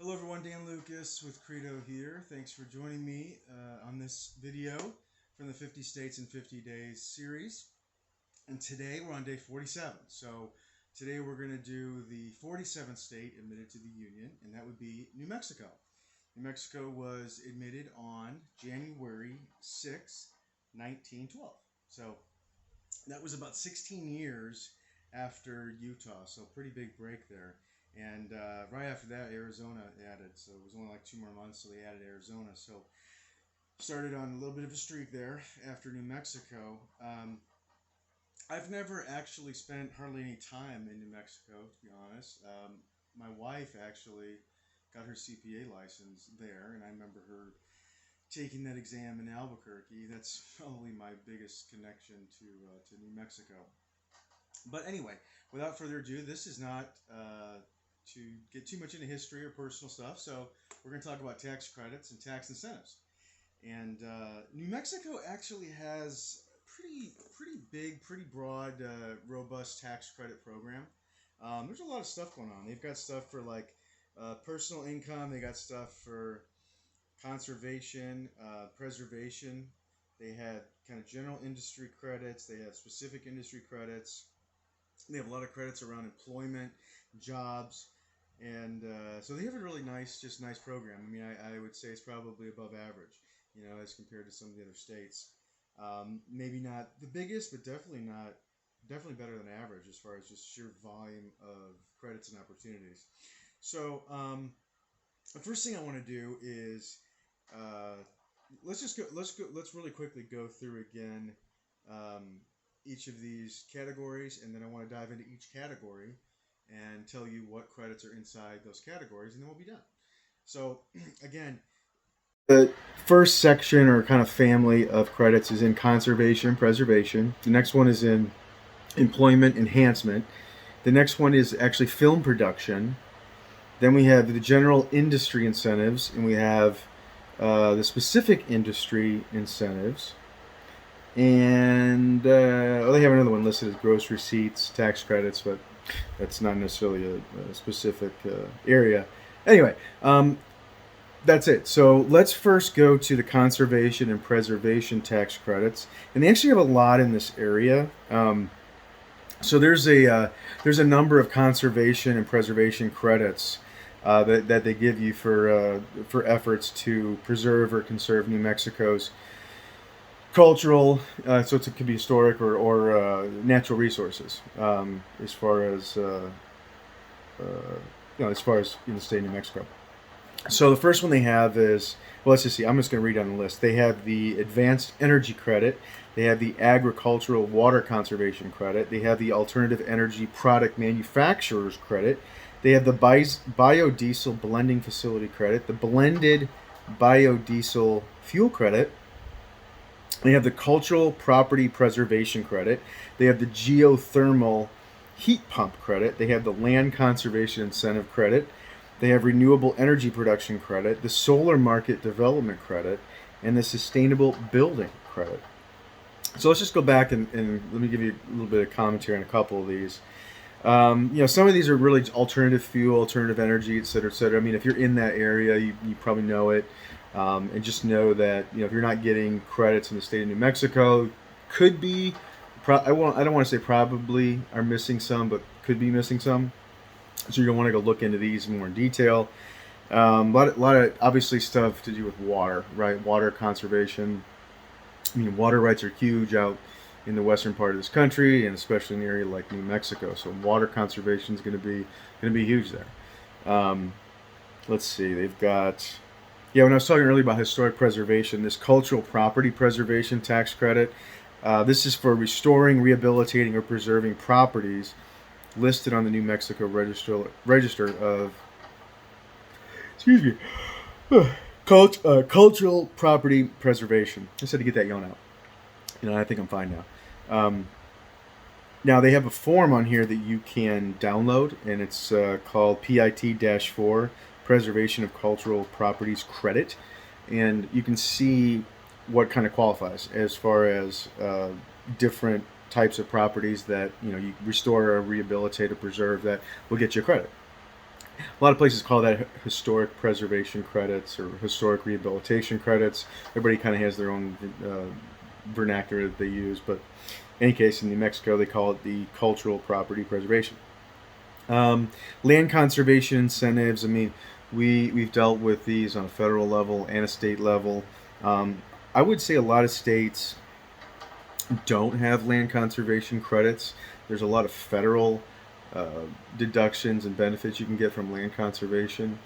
Hello everyone, Dan Lucas with Credo here. Thanks for joining me on this video from the 50 States in 50 Days series. And today we're on day 47. So today we're going to do the 47th state admitted to the Union, and that would be New Mexico. New Mexico was admitted on January 6, 1912. So that was about 16 years after Utah, so pretty big break there. And right after that, Arizona added, so it was only like 2 more months, so they added Arizona. So started on a little bit of a streak there after New Mexico. I've never actually spent hardly any time in New Mexico, to be honest. My wife actually got her CPA license there, and I remember her taking that exam in Albuquerque. That's probably my biggest connection to New Mexico. But anyway, without further ado, this is not to get too much into history or personal stuff. So we're going to talk about tax credits and tax incentives. And New Mexico actually has pretty big, pretty broad, robust tax credit program. There's a lot of stuff going on. They've got stuff for like personal income. They got stuff for conservation, preservation. They had kind of general industry credits. They have specific industry credits. They have a lot of credits around employment, jobs, and so they have a really nice program. I mean, I would say it's probably above average, as compared to some of the other states. Maybe not the biggest, but definitely better than average as far as just sheer volume of credits and opportunities. So the first thing I want to do is uh, let's really quickly go through again. Each of these categories, and then I want to dive into each category and tell you what credits are inside those categories, and then we'll be done. So, again, the first section or kind of family of credits is in conservation and preservation. The next one is in employment enhancement. The next one is actually film production. Then we have the general industry incentives, and we have the specific industry incentives. And they have another one listed as gross receipts, tax credits, but that's not necessarily a specific area. Anyway, that's it. So let's first go to the conservation and preservation tax credits, and they actually have a lot in this area. So there's a number of conservation and preservation credits that they give you for efforts to preserve or conserve New Mexico's cultural, so it could be historic or natural resources, as far as as far as in the state of New Mexico. So the first one they have is, well, let's just see. I'm just going to read on the list. They have the Advanced Energy Credit. They have the Agricultural Water Conservation Credit. They have the Alternative Energy Product Manufacturers Credit. They have the Biodiesel Blending Facility Credit, the Blended Biodiesel Fuel Credit. They have the Cultural Property Preservation Credit. They have the Geothermal Heat Pump Credit. They have the Land Conservation Incentive Credit. They have Renewable Energy Production Credit, the Solar Market Development Credit, and the Sustainable Building Credit. So let's just go back and let me give you a little bit of commentary on a couple of these. Some of these are really alternative fuel, alternative energy, et cetera, et cetera. I mean, if you're in that area, you probably know it. And just know that if you're not getting credits in the state of New Mexico, could be, I don't want to say probably are missing some, but could be missing some. So you're gonna want to go look into these more in detail. A lot of obviously stuff to do with water, right? Water conservation. I mean, water rights are huge out in the western part of this country, and especially in an area like New Mexico. So water conservation is going to be huge there. Let's see, they've got. Yeah, when I was talking earlier about historic preservation, this cultural property preservation tax credit, this is for restoring, rehabilitating, or preserving properties listed on the New Mexico Register of, excuse me, cultural property preservation. I just had to get that yawn out. I think I'm fine now. Now they have a form on here that you can download, and it's called PIT-4. Preservation of Cultural Properties Credit, and you can see what kind of qualifies as far as different types of properties that you restore or rehabilitate or preserve that will get you credit. A lot of places call that historic preservation credits or historic rehabilitation credits. Everybody kind of has their own vernacular that they use, but in any case, in New Mexico, they call it the cultural property preservation. Um, Land conservation incentives. I mean, we've dealt with these on a federal level and a state level. Um, I would say a lot of states don't have land conservation credits. There's a lot of federal uh, deductions and benefits you can get from land conservation.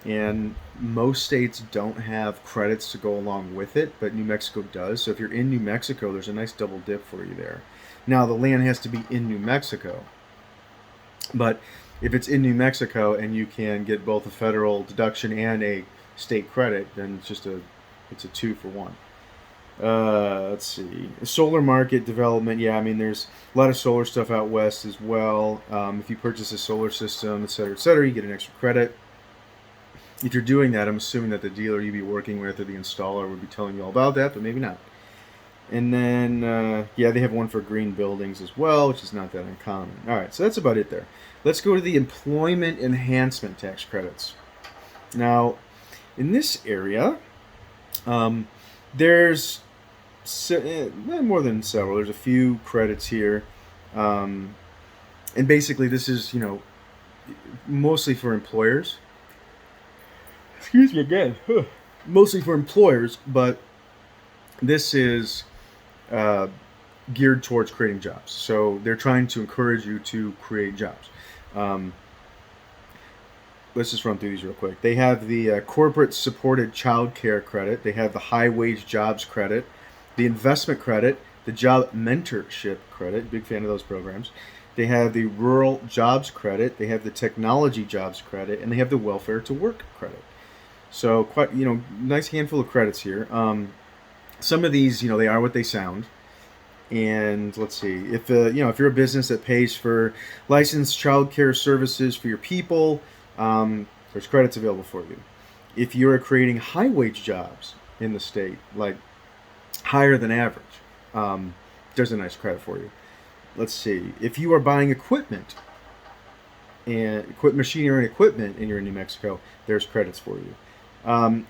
And most states don't have credits to go along with it, but New Mexico does. So if you're in New Mexico, there's a nice double dip for you there. Now, the land has to be in New Mexico, but if it's in New Mexico and you can get both a federal deduction and a state credit, then it's a two for one. Let's see. Solar market development. Yeah, I mean, there's a lot of solar stuff out west as well. If you purchase a solar system, et cetera, you get an extra credit. If you're doing that, I'm assuming that the dealer you'd be working with or the installer would be telling you all about that, but maybe not. And then, yeah, they have one for green buildings as well, which is not that uncommon. All right, so that's about it there. Let's go to the employment enhancement tax credits. Now, in this area, there's more than several. There's a few credits here, and basically, this is mostly for employers. Excuse me again. Mostly for employers, but this is uh, geared towards creating jobs. So they're trying to encourage you to create jobs. Um, let's just run through these real quick. They have the corporate supported child care credit. They have the high wage jobs credit, the investment credit, the job mentorship credit. Big fan of those programs. They have the rural jobs credit. They have the technology jobs credit, and they have the welfare to work credit. So quite nice handful of credits here. Some of these they are what they sound. And let's see, if if you're a business that pays for licensed child care services for your people, there's credits available for you. If you're creating high wage jobs in the state, like higher than average, there's a nice credit for you. Let's see, if you are buying equipment and machinery and equipment and you're in New Mexico, there's credits for you.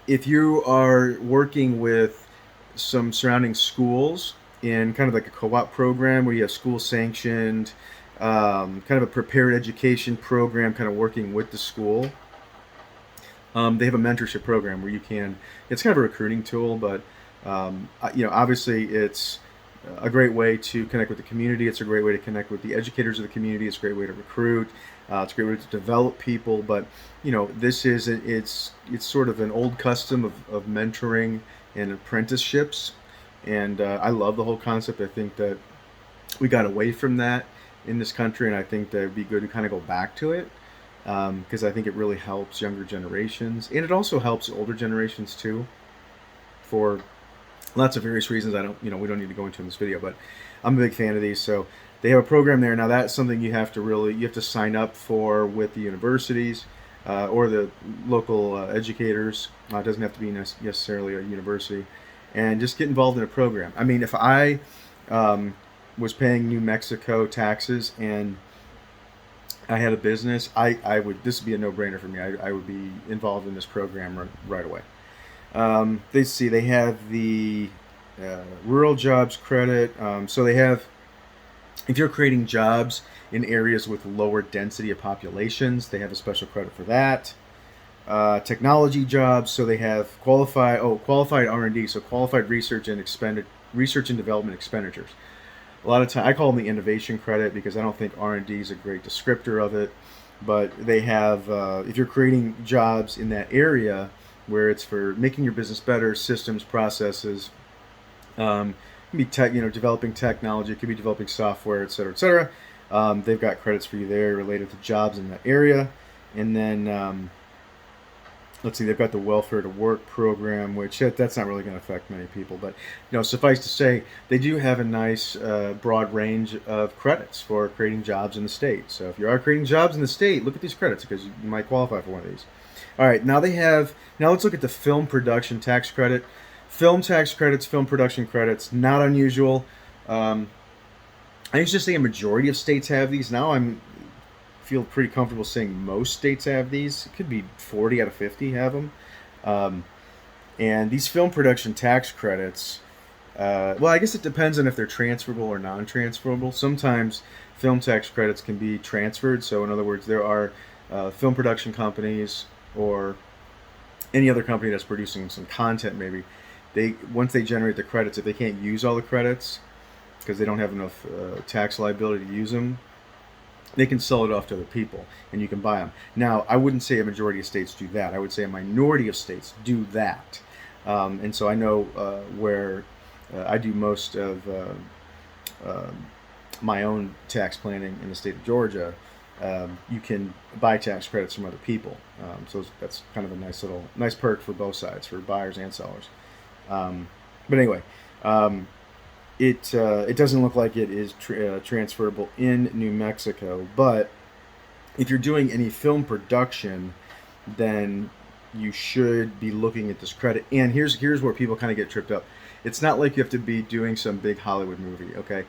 If you are working with some surrounding schools in kind of like a co-op program where you have school sanctioned, kind of a prepared education program, kind of working with the school, they have a mentorship program where you can. It's kind of a recruiting tool, but obviously it's a great way to connect with the community. It's a great way to connect with the educators of the community. It's a great way to recruit. It's a great way to develop people. But this is it's sort of an old custom of mentoring and apprenticeships, and I love the whole concept. I think that we got away from that in this country, and I think that it'd be good to kind of go back to it because I think it really helps younger generations, and it also helps older generations too, for lots of various reasons. I don't, we don't need to go into in this video, but I'm a big fan of these. So they have a program there. Now that's something you have to sign up for with the universities or the local educators. It doesn't have to be necessarily a university, and just get involved in a program. I mean, if I was paying New Mexico taxes and I had a business, I would. This would be a no-brainer for me. I would be involved in this program right away. They have the rural jobs credit. So they have, if you're creating jobs in areas with lower density of populations, they have a special credit for that. Technology jobs, so they have qualified R&D, so qualified research and development expenditures. A lot of time I call them the innovation credit because I don't think R&D is a great descriptor of it, but they have if you're creating jobs in that area where it's for making your business better, systems, processes, it can be developing technology, it could be developing software, et cetera, et cetera. They've got credits for you there related to jobs in that area. And then let's see, they've got the welfare to work program, which that's not really going to affect many people, but suffice to say, they do have a nice broad range of credits for creating jobs in the state. So if you are creating jobs in the state, look at these credits because you might qualify for one of these. All right, now let's look at the film production tax credit. Film tax credits, film production credits, not unusual. I used to say a majority of states have these. Now I'm feel pretty comfortable saying most states have these. It could be 40 out of 50 have them. Um, and these film production tax credits, well, I guess it depends on if they're transferable or non-transferable. Sometimes film tax credits can be transferred. So, in other words, there are film production companies or any other company that's producing some content. Maybe they once they generate the credits, if they can't use all the credits because they don't have enough tax liability to use them, they can sell it off to other people, and you can buy them. Now, I wouldn't say a majority of states do that. I would say a minority of states do that. And so I know where I do most of uh, my own tax planning in the state of Georgia. You can buy tax credits from other people. So that's kind of a nice perk for both sides, for buyers and sellers. But anyway, it doesn't look like it is transferable in New Mexico. But if you're doing any film production, then you should be looking at this credit. And here's where people kind of get tripped up. It's not like you have to be doing some big Hollywood movie. Okay,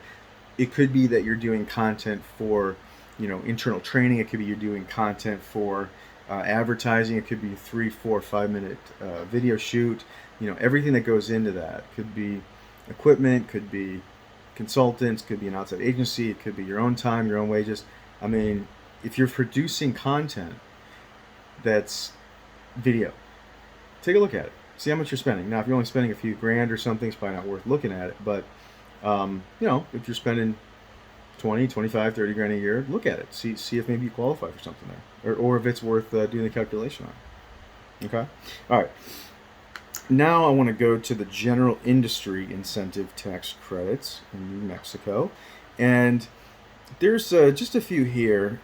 it could be that you're doing content for, internal training. It could be you're doing content for advertising. It could be 3, 4, 5 minute video shoot. Everything that goes into that could be equipment, could be consultants, could be an outside agency. It could be your own time, your own wages. I mean, if you're producing content that's video, take a look at it. See how much you're spending. Now, if you're only spending a few grand or something, it's probably not worth looking at it. But, if you're spending 20, 25, 30 grand a year, look at it. See if maybe you qualify for something there. Or if it's worth doing the calculation on. Okay? All right. Now I want to go to the general industry incentive tax credits in New Mexico. And there's just a few here.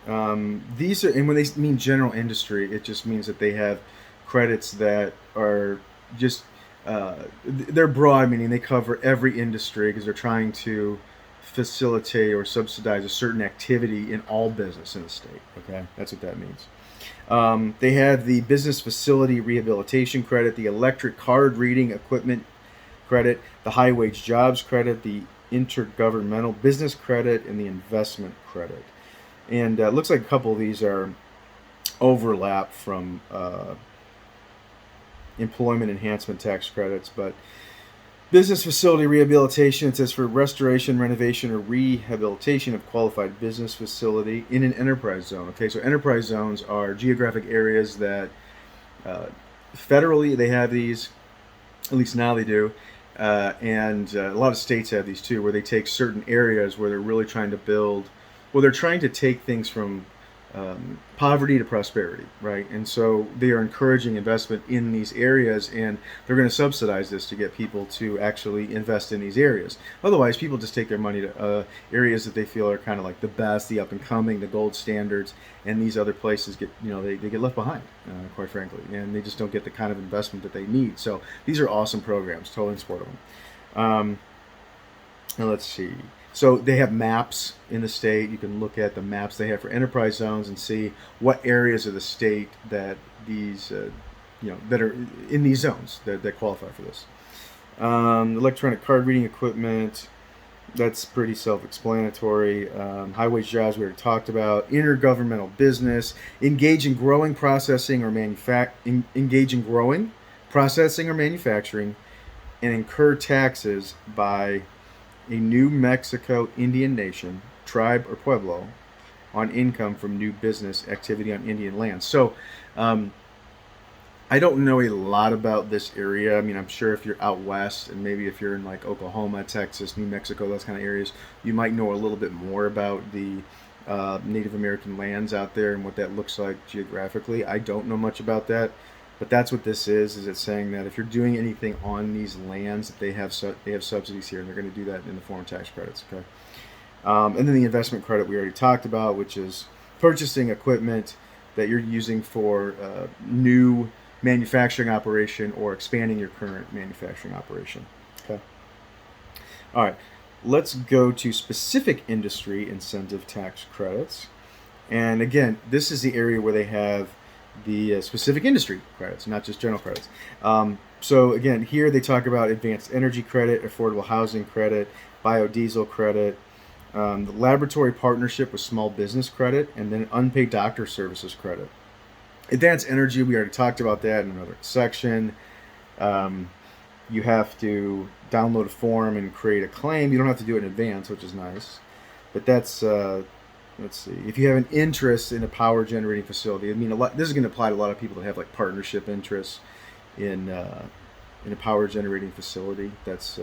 These are, and when they mean general industry, it just means that they have credits that are just, they're broad, meaning they cover every industry because they're trying to facilitate or subsidize a certain activity in all business in the state. Okay, that's what that means. They have the business facility rehabilitation credit, the electric card reading equipment credit, the high wage jobs credit, the intergovernmental business credit, and the investment credit. And it looks like a couple of these are overlap from employment enhancement tax credits, but business facility rehabilitation, it says for restoration, renovation, or rehabilitation of qualified business facility in an enterprise zone. Okay, so enterprise zones are geographic areas that federally they have these, at least now they do, and a lot of states have these too, where they take certain areas where they're really trying to build, well, they're trying to take things from poverty to prosperity, right? And so they are encouraging investment in these areas, and they're going to subsidize this to get people to actually invest in these areas. Otherwise, people just take their money to areas that they feel are kind of like the best, the up and coming, the gold standards, and these other places get, they get left behind, quite frankly, and they just don't get the kind of investment that they need. So these are awesome programs, totally in support of them. Now let's see. So they have maps in the state. You can look at the maps they have for enterprise zones and see what areas of the state that these, that are in these zones that qualify for this. Electronic card reading equipment, that's pretty self-explanatory. High wage jobs we already talked about. Intergovernmental business, engage in growing, processing, or manufacturing, and incur taxes by a New Mexico Indian nation, tribe, or pueblo on income from new business activity on Indian lands. So I don't know a lot about this area. I mean, I'm sure if you're out west and maybe if you're in like Oklahoma, Texas, New Mexico, those kind of areas, you might know a little bit more about the Native American lands out there and what that looks like geographically. I don't know much about that. But that's what this is it's saying that if you're doing anything on these lands, they have subsidies here, and they're going to do that in the form of tax credits. Okay, and then the investment credit we already talked about, which is purchasing equipment that you're using for new manufacturing operation or expanding your current manufacturing operation. Okay, all right, let's go to specific industry incentive tax credits, and again, this is the area where they have the specific industry credits, not just general credits. So again, here they talk about advanced energy credit, affordable housing credit, biodiesel credit, the laboratory partnership with small business credit, and then unpaid doctor services credit. Advanced energy, we already talked about that in another section. You have to download a form and create a claim. You don't have to do it in advance, which is nice. But that's, let's see, if you have an interest in a power generating facility, I mean, this is going to apply to a lot of people that have like partnership interests in a power generating facility. That's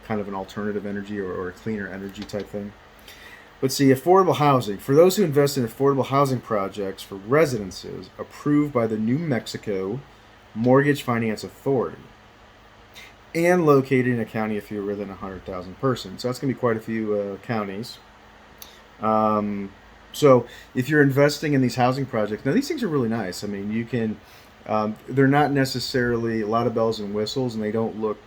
kind of an alternative energy or a cleaner energy type thing. Let's see, affordable housing. For those who invest in affordable housing projects for residences approved by the New Mexico Mortgage Finance Authority and located in a county of fewer than 100,000 persons. So that's going to be quite a few counties. So if you're investing in these housing projects, now these things are really nice. I mean, you can, they're not necessarily a lot of bells and whistles, and they don't look,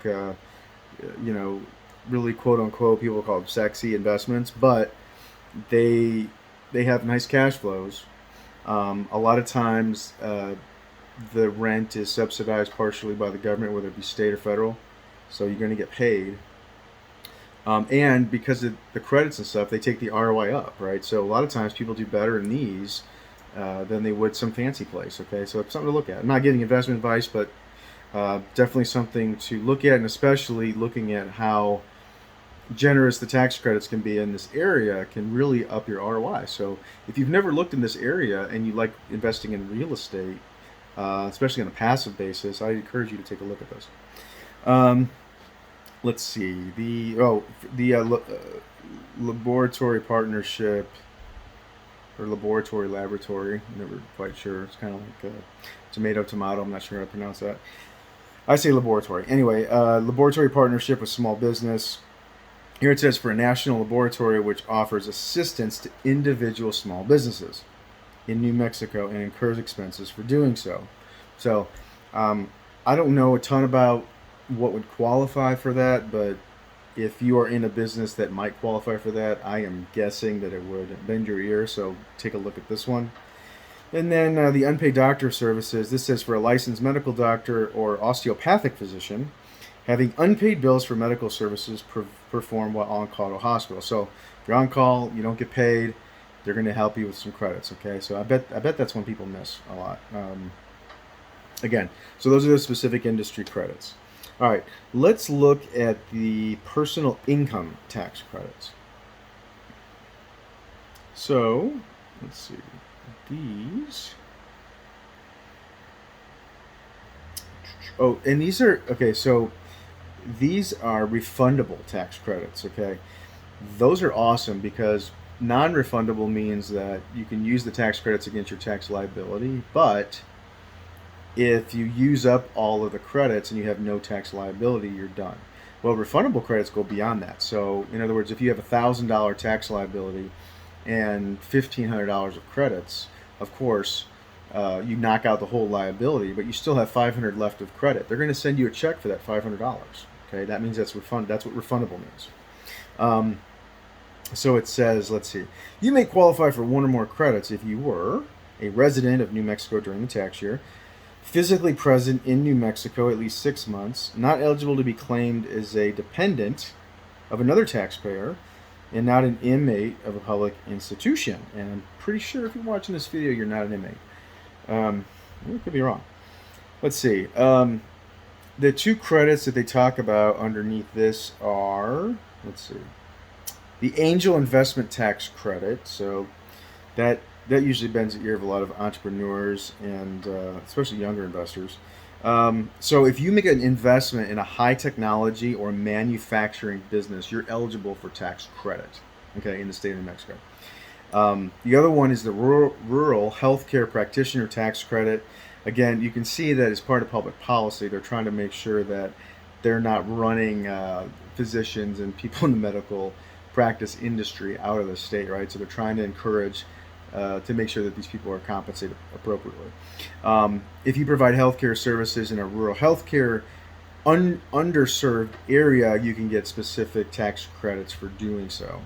really quote unquote, people call them sexy investments, but they have nice cash flows. A lot of times, the rent is subsidized partially by the government, whether it be state or federal. So you're going to get paid. And because of the credits and stuff, they take the ROI up, right? So a lot of times people do better in these than they would some fancy place, okay? So it's something to look at. I'm not giving investment advice, but definitely something to look at, and especially looking at how generous the tax credits can be in this area can really up your ROI. So if you've never looked in this area and you like investing in real estate, especially on a passive basis, I encourage you to take a look at this. Let's see, the laboratory partnership or laboratory, never quite sure. It's kind of like tomato, I'm not sure how to pronounce that. I say laboratory. Anyway, laboratory partnership with small business. Here it says for a national laboratory which offers assistance to individual small businesses in New Mexico and incurs expenses for doing so. So I don't know a ton about what would qualify for that, but if you are in a business that might qualify for that, I am guessing that it would bend your ear, so take a look at this one. And then the unpaid doctor services, this says for a licensed medical doctor or osteopathic physician having unpaid bills for medical services performed while on call at a hospital. So if you're on call, you don't get paid, they're going to help you with some credits, okay? So I bet that's one people miss a lot. Again, so those are the specific industry credits. All right, let's look at the personal income tax credits. So, let's see, these. Oh, and these are, okay, so these are refundable tax credits, okay? Those are awesome because non-refundable means that you can use the tax credits against your tax liability, but if you use up all of the credits and you have no tax liability, you're done. Well, refundable credits go beyond that. So, in other words, if you have $1,000 tax liability and $1,500 of credits, of course, you knock out the whole liability, but you still have $500 left of credit. They're going to send you a check for that $500. Okay, that means that's what refundable means. So it says, let's see, you may qualify for one or more credits if you were a resident of New Mexico during the tax year, physically present in New Mexico at least 6 months, not eligible to be claimed as a dependent of another taxpayer, and not an inmate of a public institution. And I'm pretty sure if you're watching this video, you're not an inmate. I could be wrong. Let's see. The two credits that they talk about underneath this are, let's see, the angel investment tax credit. So that usually bends the ear of a lot of entrepreneurs and especially younger investors. So if you make an investment in a high technology or manufacturing business, you're eligible for tax credit, okay, in the state of New Mexico. The other one is the rural healthcare practitioner tax credit. Again, you can see that as part of public policy, they're trying to make sure that they're not running physicians and people in the medical practice industry out of the state, right? So they're trying to encourage to make sure that these people are compensated appropriately. If you provide healthcare services in a rural healthcare underserved area, you can get specific tax credits for doing so.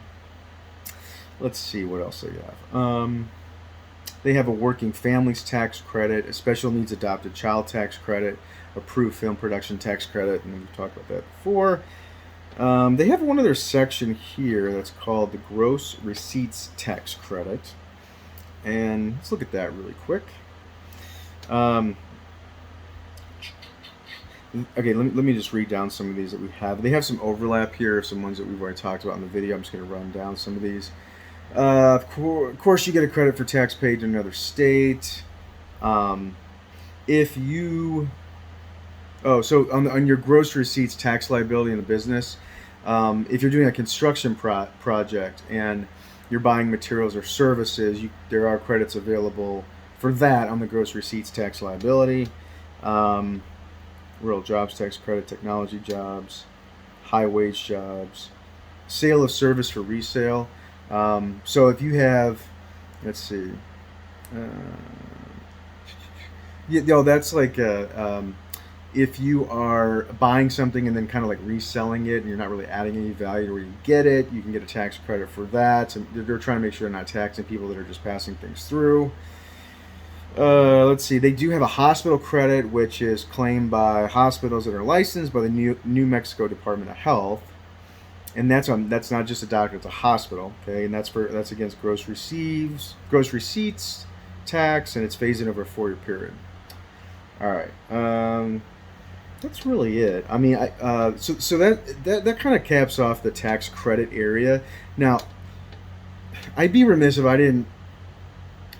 Let's see what else they have. They have a working families tax credit, a special needs adopted child tax credit, approved film production tax credit, and we've talked about that before. They have one other section here that's called the gross receipts tax credit. And let's look at that really quick. Um, okay, let me just read down some of these that we have. They have some overlap here, some ones that we've already talked about in the video. I'm just going to run down some of these. Of course, you get a credit for tax paid in another state. If you so on your gross receipts tax liability in the business, if you're doing a construction project and you're buying materials or services, there are credits available for that on the gross receipts tax liability. Rural jobs tax credit, technology jobs, high wage jobs, sale of service for resale. So if you have, let's see, that's like if you are buying something and then kind of like reselling it and you're not really adding any value to where you get it, you can get a tax credit for that. And they're trying to make sure they're not taxing people that are just passing things through. Let's see. They do have a hospital credit, which is claimed by hospitals that are licensed by the New Mexico Department of Health, and that's not just a doctor; it's a hospital. Okay, and that's against gross receipts tax, and it's phased in over a 4-year period. All right. That's really it. I mean, so that kind of caps off the tax credit area. Now, I'd be remiss if I didn't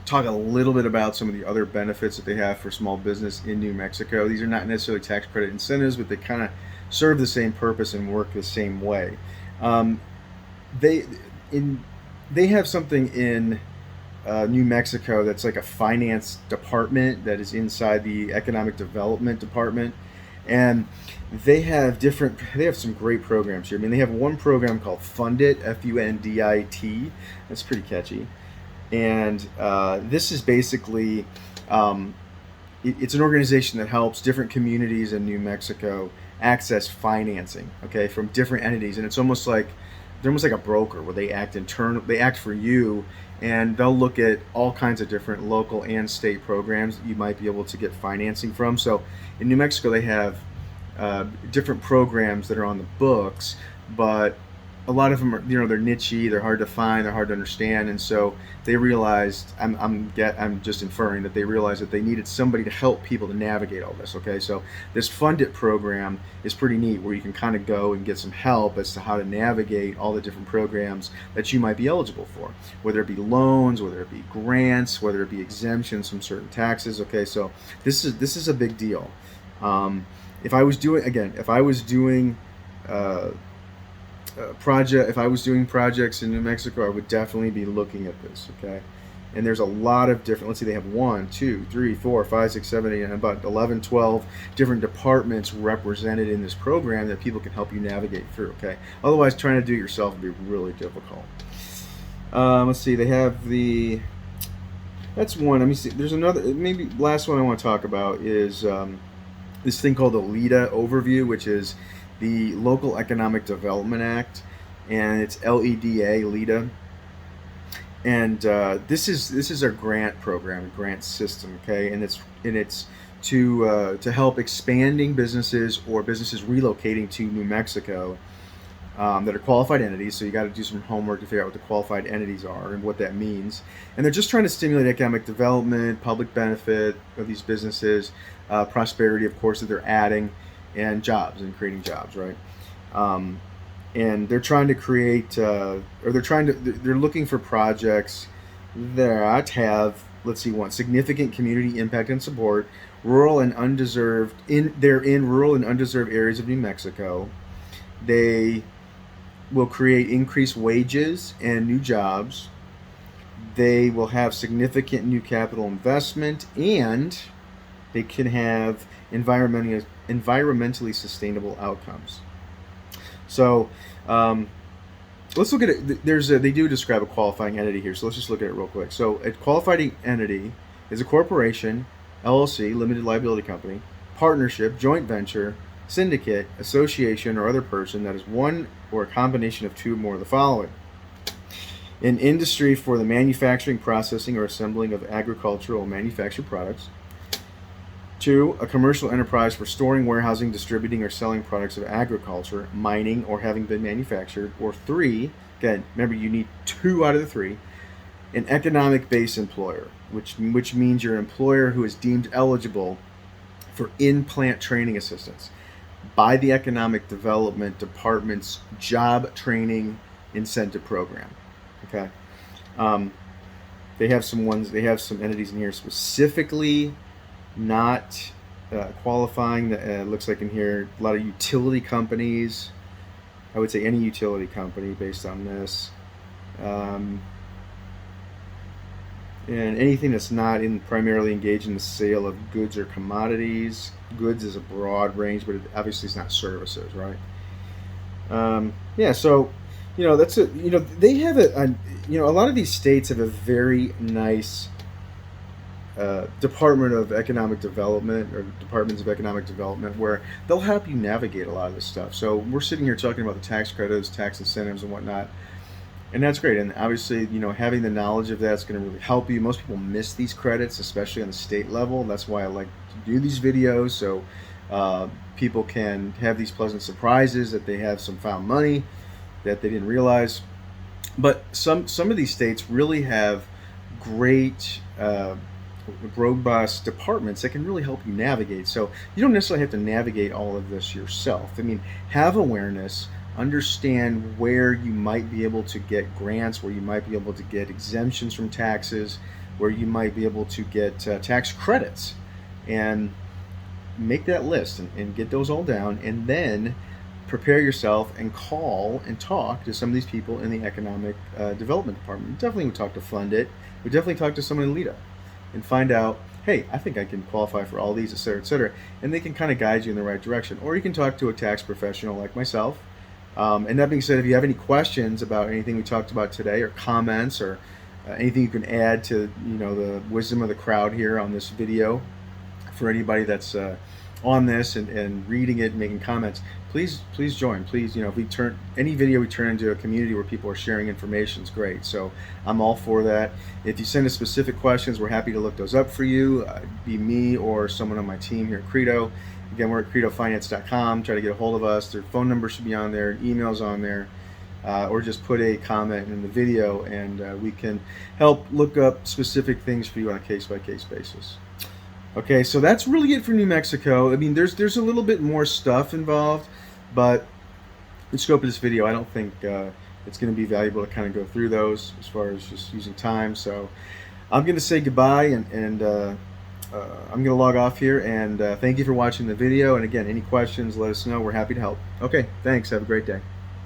talk a little bit about some of the other benefits that they have for small business in New Mexico. These are not necessarily tax credit incentives, but they kind of serve the same purpose and work the same way. They have something in New Mexico that's like a finance department that is inside the economic development department, and they have some great programs here. I mean, they have one program called Fundit, Fundit. That's pretty catchy. And this is basically it's an organization that helps different communities in New Mexico access financing, okay, from different entities. And it's almost like they're almost like a broker where they act for you, and they'll look at all kinds of different local and state programs that you might be able to get financing from. So in New Mexico, they have different programs that are on the books, but a lot of them are, they're nichey, they're hard to find, they're hard to understand, and so they realized, I'm just inferring that they realized that they needed somebody to help people to navigate all this. Okay, so this Fundit program is pretty neat, where you can kind of go and get some help as to how to navigate all the different programs that you might be eligible for, whether it be loans, whether it be grants, whether it be exemptions from certain taxes. Okay, so this is a big deal. If I was doing projects in New Mexico, I would definitely be looking at this. Okay, and there's a lot of different. Let's see, they have 1, 2, 3, 4, 5, 6, 7, 8, and about 11, 12 different departments represented in this program that people can help you navigate through. Okay, otherwise, trying to do it yourself would be really difficult. Let's see, they have that's one. Let me see. There's another. Maybe last one I want to talk about is this thing called the LEDA overview, which is the Local Economic Development Act, and it's LEDA, and this is our grant program, grant system, okay, and it's to help expanding businesses or businesses relocating to New Mexico that are qualified entities. So you got to do some homework to figure out what the qualified entities are and what that means. And they're just trying to stimulate economic development, public benefit of these businesses, prosperity, of course, that they're adding, and jobs and creating jobs, right? And they're trying to create, they're looking for projects that have, let's see, significant community impact and support, rural and undeserved, they're in rural and undeserved areas of New Mexico. They will create increased wages and new jobs. They will have significant new capital investment, and they can have environmentally sustainable outcomes. So let's look at it. They do describe a qualifying entity here, so let's just look at it real quick. So a qualifying entity is a corporation, LLC, limited liability company, partnership, joint venture, syndicate, association, or other person that is one or a combination of two or more of the following: an industry for the manufacturing, processing, or assembling of agricultural or manufactured products. 2, a commercial enterprise for storing, warehousing, distributing, or selling products of agriculture, mining, or having been manufactured. Or 3, again, remember you need 2 out of the 3, an economic base employer, which means you're an employer who is deemed eligible for in-plant training assistance by the Economic Development Department's Job Training Incentive Program. Okay, they have some entities in here specifically not qualifying. Looks like in here a lot of utility companies. I would say any utility company based on this. And anything that's not primarily engaged in the sale of goods or commodities. Goods is a broad range, but it obviously it's not services, right? Yeah, so that's it. They have a lot of these states have a very nice Department of Economic Development or Departments of Economic Development where they'll help you navigate a lot of this stuff. So we're sitting here talking about the tax credits, tax incentives, and whatnot. And that's great. And obviously, having the knowledge of that's going to really help you. Most people miss these credits, especially on the state level. That's why I like to do these videos, so people can have these pleasant surprises that they have some found money that they didn't realize. But some of these states really have great robust departments that can really help you navigate. So you don't necessarily have to navigate all of this yourself. I mean, have awareness. Understand where you might be able to get grants, where you might be able to get exemptions from taxes, where you might be able to get tax credits, and make that list and get those all down, and then prepare yourself and call and talk to some of these people in the Economic Development Department. We definitely would talk to Fundit. We definitely talk to someone in LEDA and find out, hey, I think I can qualify for all these, et cetera, et cetera. And they can kind of guide you in the right direction. Or you can talk to a tax professional like myself. And that being said, if you have any questions about anything we talked about today, or comments, or anything you can add to the wisdom of the crowd here on this video, for anybody that's on this and reading it and making comments, please join. Please, if we turn any video we turn into a community where people are sharing information, is great. So I'm all for that. If you send us specific questions, we're happy to look those up for you. Be me or someone on my team here at Credo. Again, we're at credofinance.com. Try to get a hold of us. Their phone number should be on there, emails on there, or just put a comment in the video, and we can help look up specific things for you on a case-by-case basis. Okay, so that's really it for New Mexico. I mean, there's a little bit more stuff involved, but the scope of this video, I don't think it's going to be valuable to kind of go through those as far as just using time. So I'm going to say goodbye, and I'm going to log off here, and thank you for watching the video. And again, any questions, let us know. We're happy to help. Okay, thanks. Have a great day.